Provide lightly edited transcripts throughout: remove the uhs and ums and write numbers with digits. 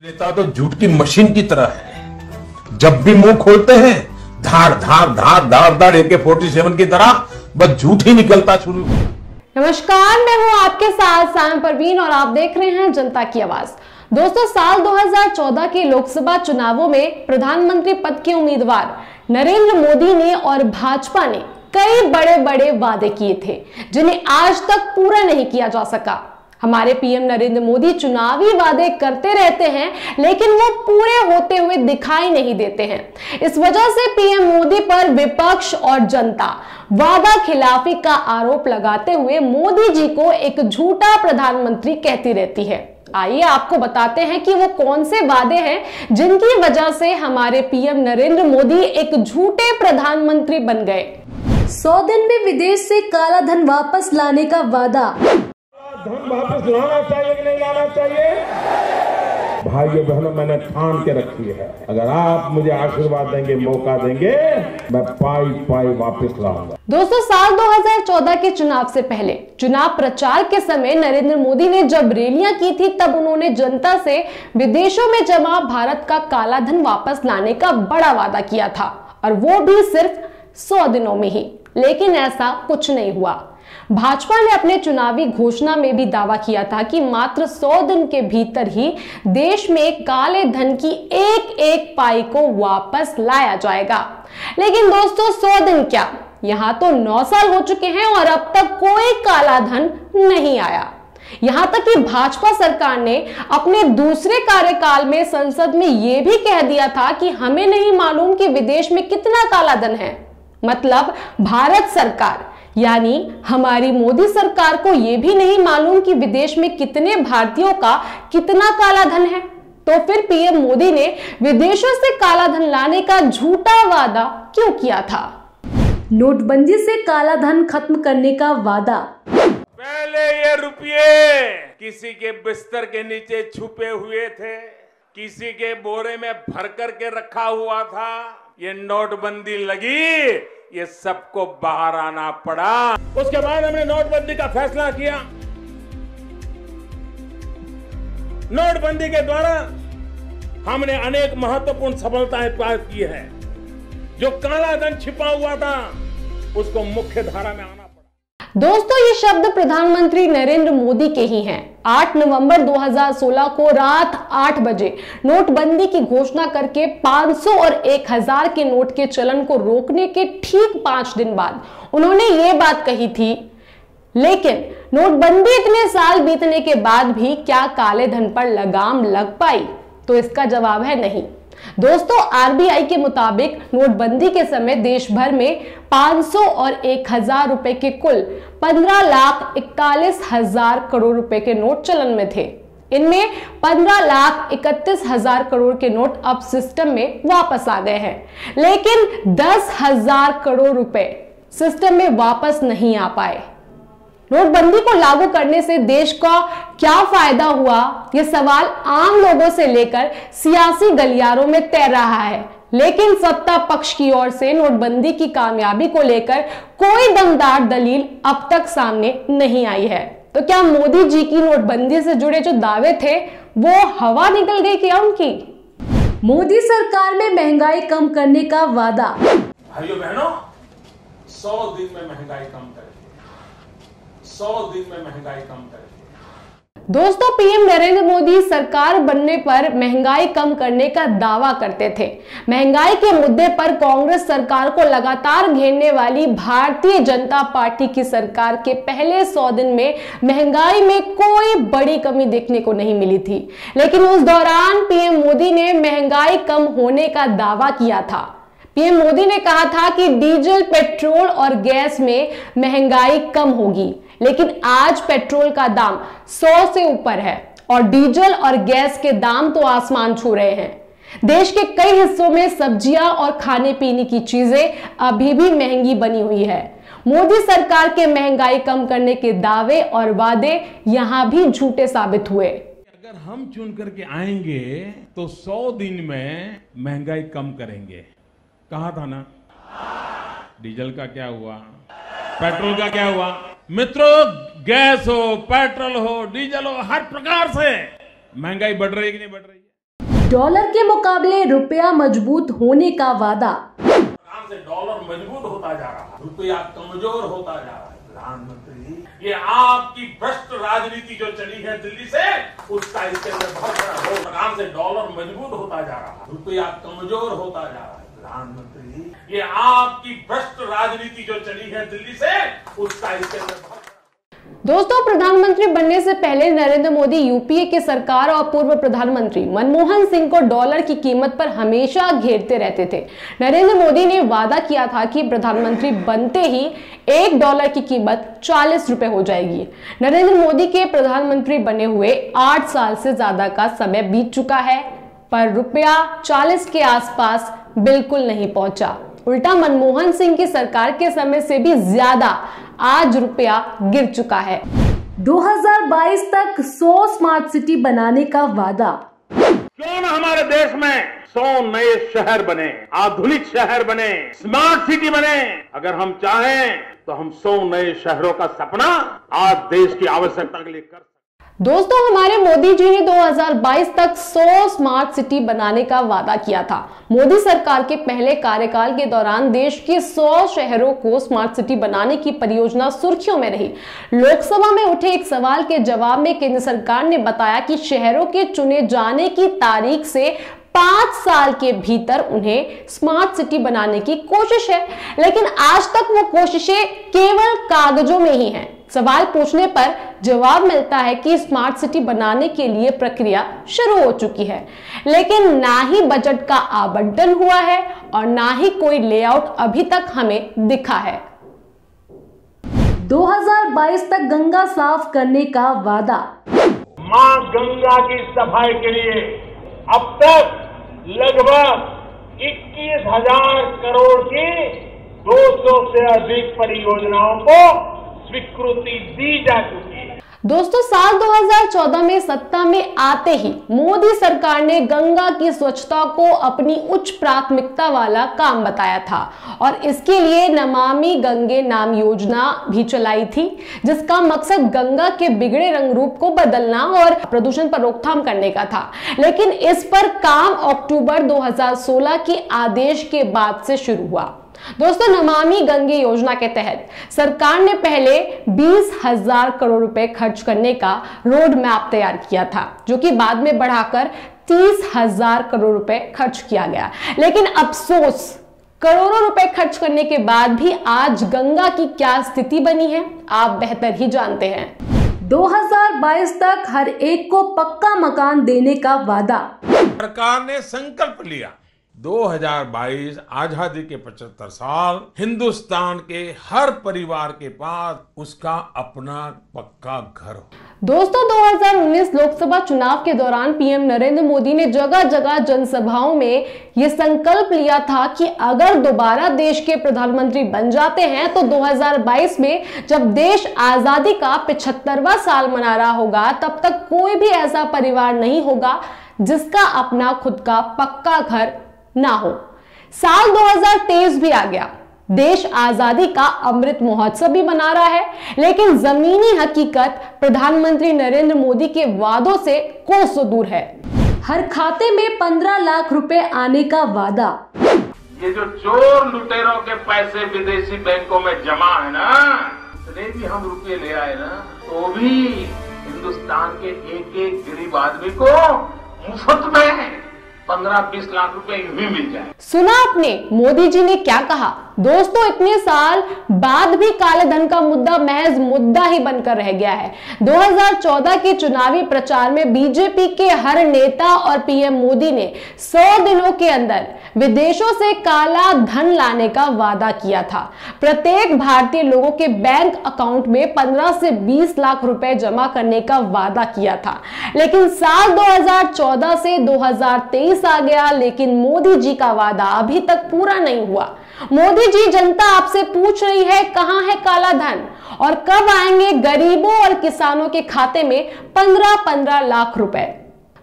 नेता तो झूठ की मशीन की तरह है। जब भी मुंह खोलते हैं धार धार धार धार धार AK-47 की तरह बस झूठ ही निकलता शुरू। नमस्कार, मैं हूं आपके साथ सायम परवीन और आप देख रहे हैं जनता की आवाज। दोस्तों, साल 2014 के लोकसभा चुनावों में प्रधानमंत्री पद के उम्मीदवार नरेंद्र मोदी ने और भाजपा ने कई बड़े बड़े वादे किए थे जिन्हें आज तक पूरा नहीं किया जा सका। हमारे पीएम नरेंद्र मोदी चुनावी वादे करते रहते हैं लेकिन वो पूरे होते हुए दिखाई नहीं देते हैं। इस वजह से पीएम मोदी पर विपक्ष और जनता वादा खिलाफी का आरोप लगाते हुए मोदी जी को एक झूठा प्रधानमंत्री कहती रहती है। आइए आपको बताते हैं कि वो कौन से वादे हैं जिनकी वजह से हमारे पीएम नरेंद्र मोदी एक झूठे प्रधानमंत्री बन गए। 100 दिन में विदेश से काला धन वापस लाने का वादा। धन वापस लाना चाहिए कि नहीं लाना चाहिए? भाइयों बहनों, मैंने ठान के रखी है, अगर आप मुझे आशीर्वाद देंगे, मौका देंगे, मैं पाई पाई वापस लाऊंगा। दोस्तों, साल 2014 के चुनाव से पहले चुनाव प्रचार के समय नरेंद्र मोदी ने जब रैलियां की थी तब उन्होंने जनता से विदेशों में जमा भारत का काला धन वापस लाने का बड़ा वादा किया था, और वो भी सिर्फ 100 दिनों में ही। लेकिन ऐसा कुछ नहीं हुआ। भाजपा ने अपने चुनावी घोषणा में भी दावा किया था कि मात्र 100 दिन के भीतर ही देश में काले धन की एक एक पाई को वापस लाया जाएगा। लेकिन दोस्तों, 100 दिन क्या, यहां तो 9 साल हो चुके हैं और अब तक कोई काला धन नहीं आया। यहां तक कि भाजपा सरकार ने अपने दूसरे कार्यकाल में संसद में यह भी कह दिया था कि हमें नहीं मालूम कि विदेश में कितना काला धन है। मतलब भारत सरकार यानी हमारी मोदी सरकार को यह भी नहीं मालूम कि विदेश में कितने भारतीयों का कितना काला धन है। तो फिर पीएम मोदी ने विदेशों से काला धन लाने का झूठा वादा क्यों किया था? नोटबंदी से काला धन खत्म करने का वादा। पहले ये रुपये किसी के बिस्तर के नीचे छुपे हुए थे, किसी के बोरे में भर करके रखा हुआ था। ये नोटबंदी लगी, ये सबको बाहर आना पड़ा। उसके बाद हमने नोटबंदी का फैसला किया। नोटबंदी के द्वारा हमने अनेक महत्वपूर्ण सफलताएं प्राप्त की है। जो काला धन छिपा हुआ था उसको मुख्य धारा में आना पड़ा। दोस्तों, ये शब्द प्रधानमंत्री नरेंद्र मोदी के ही हैं। 8 नवंबर 2016 को रात 8 बजे नोटबंदी की घोषणा करके 500 और 1000 के नोट के चलन को रोकने के ठीक 5 दिन बाद उन्होंने ये बात कही थी। लेकिन नोटबंदी इतने साल बीतने के बाद भी क्या काले धन पर लगाम लग पाई? तो इसका जवाब है नहीं। दोस्तों, आरबीआई के मुताबिक नोटबंदी के समय देश भर में 500 और 1000 रुपए के कुल 15,41,000 करोड़ रुपए के नोट चलन में थे। इनमें 15,31,000 करोड़ के नोट अब सिस्टम में वापस आ गए हैं, लेकिन 10,000 करोड़ रुपए सिस्टम में वापस नहीं आ पाए। नोटबंदी को लागू करने से देश का क्या फायदा हुआ, यह सवाल आम लोगों से लेकर सियासी गलियारों में तैर रहा है। लेकिन सत्ता पक्ष की ओर से नोटबंदी की कामयाबी को लेकर कोई दमदार दलील अब तक सामने नहीं आई है। तो क्या मोदी जी की नोटबंदी से जुड़े जो दावे थे वो हवा निकल गई क्या उनकी? मोदी सरकार में महंगाई कम करने का वादा। भाइयों बहनों, 100 दिन में महंगाई कम करेंगे, 100 दिन में महंगाई कम करेंगे। दोस्तों, पीएम नरेंद्र मोदी सरकार बनने पर महंगाई कम करने का दावा करते थे। महंगाई के मुद्दे पर कांग्रेस सरकार को लगातार घेरने वाली भारतीय जनता पार्टी की सरकार के पहले 100 दिन में महंगाई में कोई बड़ी कमी देखने को नहीं मिली थी। लेकिन उस दौरान पीएम मोदी ने महंगाई कम होने का दावा किया था। पीएम मोदी ने कहा था कि डीजल, पेट्रोल और गैस में महंगाई कम होगी। लेकिन आज पेट्रोल का दाम 100 से ऊपर है और डीजल और गैस के दाम तो आसमान छू रहे हैं। देश के कई हिस्सों में सब्जियां और खाने पीने की चीजें अभी भी महंगी बनी हुई है। मोदी सरकार के महंगाई कम करने के दावे और वादे यहां भी झूठे साबित हुए। अगर हम चुन करके आएंगे तो 100 दिन में महंगाई कम करेंगे। कहा था ना? डीजल का क्या हुआ, पेट्रोल का क्या हुआ? मित्रों, गैस हो, पेट्रोल हो, डीजल हो, हर प्रकार से महंगाई बढ़ रही है कि नहीं बढ़ रही है? डॉलर के मुकाबले रुपया मजबूत होने का वादा। से डॉलर मजबूत होता जा रहा है, रुपया कमजोर होता जा रहा है। प्रधानमंत्री जी, ये आपकी भ्रष्ट राजनीति जो चली है दिल्ली से, उसका इसके अंदर बहुत बड़ा रोल। से डॉलर मजबूत होता जा रहा है, रुपया कमजोर होता जा रहा है। प्रधानमंत्री जी, ये आपकी भ्रष्ट राजनीति जो चली है दिल्ली से, उसका इसके अंदर। दोस्तों, प्रधानमंत्री बनने से पहले नरेंद्र मोदी यूपीए की सरकार और पूर्व प्रधानमंत्री मनमोहन सिंह को डॉलर की कीमत पर हमेशा घेरते रहते थे। नरेंद्र मोदी ने वादा किया था कि प्रधानमंत्री बनते ही $1 की कीमत 40 रुपए हो जाएगी। नरेंद्र मोदी के प्रधानमंत्री बने हुए 8 साल से ज्यादा का समय बीत चुका है, पर रुपया 40 के आसपास बिल्कुल नहीं पहुंचा। उल्टा मनमोहन सिंह की सरकार के समय से भी ज्यादा आज रुपया गिर चुका है। 2022 तक 100 स्मार्ट सिटी बनाने का वादा। क्यों न हमारे देश में 100 नए शहर बने, आधुनिक शहर बने, स्मार्ट सिटी बने। अगर हम चाहें तो हम 100 नए शहरों का सपना आज देश की आवश्यकता के लिए कर सकते। दोस्तों, हमारे मोदी जी ने 2022 तक 100 स्मार्ट सिटी बनाने का वादा किया था। मोदी सरकार के पहले कार्यकाल के दौरान देश के 100 शहरों को स्मार्ट सिटी बनाने की परियोजना सुर्खियों में रही। लोकसभा में उठे एक सवाल के जवाब में केंद्र सरकार ने बताया कि शहरों के चुने जाने की तारीख से 5 साल के भीतर उन्हें स्मार्ट सिटी बनाने की कोशिश है, लेकिन आज तक वो कोशिशें केवल कागजों में ही हैं। सवाल पूछने पर जवाब मिलता है कि स्मार्ट सिटी बनाने के लिए प्रक्रिया शुरू हो चुकी है, लेकिन ना ही बजट का आवंटन हुआ है और ना ही कोई लेआउट अभी तक हमें दिखा है। 2022 तक गंगा साफ करने का वादा। मां गंगा की सफाई के लिए अब तक लगभग 21,000 करोड़ की 200 से अधिक परियोजनाओं को स्वीकृति दी जा चुकी है। दोस्तों, साल 2014 में सत्ता में आते ही मोदी सरकार ने गंगा की स्वच्छता को अपनी उच्च प्राथमिकता वाला काम बताया था और इसके लिए नमामि गंगे नाम योजना भी चलाई थी, जिसका मकसद गंगा के बिगड़े रंग रूप को बदलना और प्रदूषण पर रोकथाम करने का था। लेकिन इस पर काम अक्टूबर 2016 के आदेश के बाद से शुरू हुआ। दोस्तों, नमामि गंगे योजना के तहत सरकार ने पहले 20,000 करोड़ रुपए खर्च करने का रोड मैप तैयार किया था, जो कि बाद में बढ़ाकर 30,000 करोड़ रुपए खर्च किया गया। लेकिन अफसोस, करोड़ों रुपए खर्च करने के बाद भी आज गंगा की क्या स्थिति बनी है, आप बेहतर ही जानते हैं। 2022 तक हर एक को पक्का मकान देने का वादा। सरकार ने संकल्प लिया 2022 आजादी के 75 साल हिंदुस्तान के हर परिवार के पास उसका अपना पक्का घर हो। दोस्तों, 2019 लोकसभा चुनाव के दौरान पीएम नरेंद्र मोदी ने जगह जगह जनसभाओं में यह संकल्प लिया था कि अगर दोबारा देश के प्रधानमंत्री बन जाते हैं तो 2022 में जब देश आजादी का 75वां साल मना रहा होगा, तब तक कोई भी ऐसा परिवार नहीं होगा जिसका अपना खुद का पक्का घर ना हो। साल 2023 भी आ गया, देश आजादी का अमृत महोत्सव भी मना रहा है, लेकिन जमीनी हकीकत प्रधानमंत्री नरेंद्र मोदी के वादों से कोसों दूर है। हर खाते में 15 लाख रुपए आने का वादा। ये जो चोर लुटेरों के पैसे विदेशी बैंकों में जमा है ना, इतने भी हम रुपये ले आए ना, तो भी हिंदुस्तान के एक एक गरीब आदमी को मुफ्त में 15-20 लाख रुपए भी मिल जाए। सुना आपने मोदी जी ने क्या कहा? दोस्तों, इतने साल बाद भी काले धन का मुद्दा महज मुद्दा ही बनकर रह गया है। 2014 के चुनावी प्रचार में बीजेपी के हर नेता और पीएम मोदी ने 100 दिनों के अंदर विदेशों से काला धन लाने का वादा किया था। प्रत्येक भारतीय लोगों के बैंक अकाउंट में 15 से 20 लाख रुपए जमा करने का वादा किया था। लेकिन साल 2014 से 2023 आ गया, लेकिन मोदी जी का वादा अभी तक पूरा नहीं हुआ। मोदी जी, जनता आपसे पूछ रही है कहां है काला धन और कब आएंगे गरीबों और किसानों के खाते में 15-15 लाख रुपए।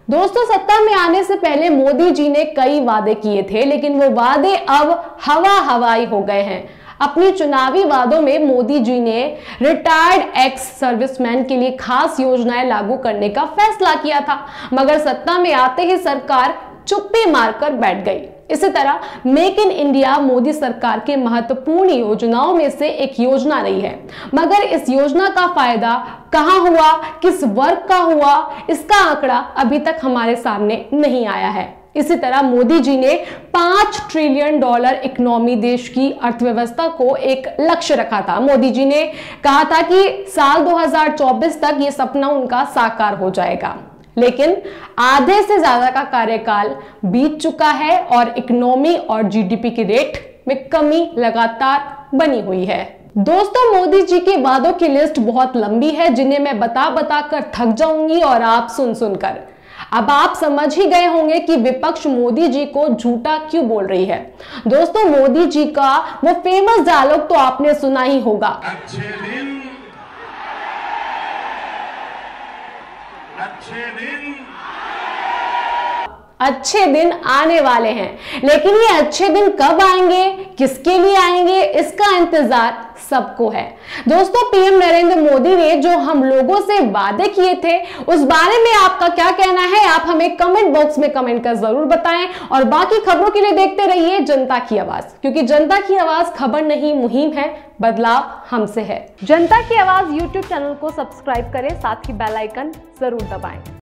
दोस्तों, सत्ता में आने से पहले मोदी जी ने कई वादे किए थे, लेकिन वो वादे अब हवाई हो गए हैं। अपनी चुनावी वादों में मोदी जी ने रिटायर्ड एक्स सर्विसमैन के लिए खास योजनाएं लागू करने का फैसला किया था, मगर सत्ता में आते ही सरकार चुप्पी मारकर बैठ गई। इसी तरह मेक इन इंडिया मोदी सरकार के महत्वपूर्ण योजनाओं में से एक योजना रही है, मगर इस योजना का फायदा कहां हुआ, किस वर्ग का हुआ, इसका आंकड़ा अभी तक हमारे सामने नहीं आया है। इसी तरह मोदी जी ने $5 ट्रिलियन इकोनॉमी देश की अर्थव्यवस्था को एक लक्ष्य रखा था। मोदी जी ने कहा था कि साल 2024 तक यह सपना उनका साकार हो जाएगा, लेकिन आधे से ज्यादा का कार्यकाल बीत चुका है और इकोनॉमी और जीडीपी की रेट में कमी लगातार बनी हुई है। दोस्तों, मोदी जी के वादों की लिस्ट बहुत लंबी है, जिन्हें मैं बता कर थक जाऊंगी और आप सुन सुनकर। अब आप समझ ही गए होंगे कि विपक्ष मोदी जी को झूठा क्यों बोल रही है। दोस्तों, मोदी जी का वो फेमस डायलॉग तो आपने सुना ही होगा, अच्छे दिन आने वाले हैं। लेकिन ये अच्छे दिन कब आएंगे, किसके लिए आएंगे, इसका इंतजार सबको है। दोस्तों, पीएम नरेंद्र मोदी ने जो हम लोगों से वादे किए थे, उस बारे में आपका क्या कहना है, आप हमें कमेंट बॉक्स में कमेंट कर जरूर बताएं। और बाकी खबरों के लिए देखते रहिए जनता की आवाज, क्योंकि जनता की आवाज खबर नहीं मुहिम है, बदलाव हमसे है। जनता की आवाज यूट्यूब चैनल को सब्सक्राइब करें, साथ ही बेल आइकन जरूर दबाएं।